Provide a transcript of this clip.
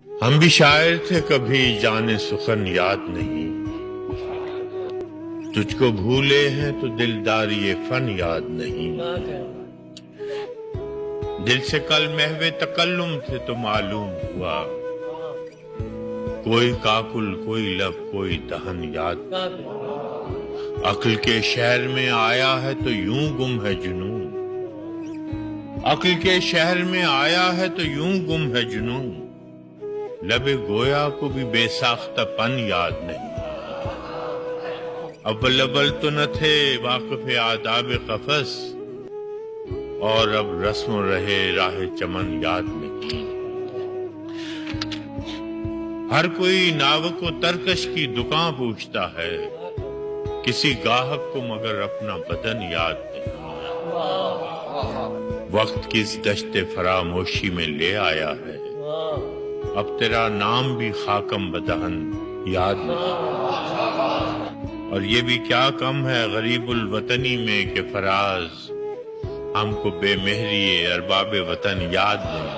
ہم بھی شاعر تھے کبھی جانے سخن یاد نہیں، تجھ کو بھولے ہیں تو دلداری فن یاد نہیں۔ دل سے کل محو تکلم تھے تو معلوم ہوا، کوئی کاکل کوئی لب کوئی دہن یاد۔ عقل کے شہر میں آیا ہے تو یوں گم ہے جنون، عقل کے شہر میں آیا ہے تو یوں گم ہے جنون، لب گویا کو بھی بے ساختہ پن یاد نہیں۔ اول اول تو نہ تھے واقف آداب قفس، اور اب رسم رہے راہ چمن یاد نہیں۔ ہر کوئی ناوک و ترکش کی دکان پوچھتا ہے، کسی گاہک کو مگر اپنا بدن یاد نہیں۔ وقت کس دشت فراموشی میں لے آیا ہے، اب تیرا نام بھی خاکم بدہن یاد نہیں۔ اور یہ بھی کیا کم ہے غریب الوطنی میں کہ فراز، ہم کو بے مہری ارباب وطن یاد نہیں۔